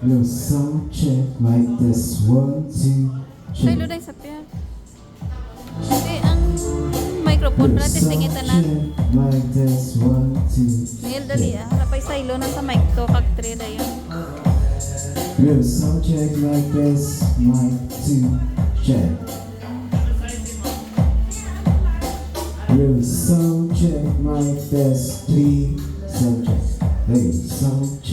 Real sound check like this. 1, 2, Say check. lo dai sa pian. Kasi ang microphone Real pala testingin sound tanan. check like this. 1, 2, Nil dali ah. Napay saylo na sa mic to kag 3 dayon. Real sound check like this. Mic 2, check. Real sound check like this. 3, sound check. Hey, sound check.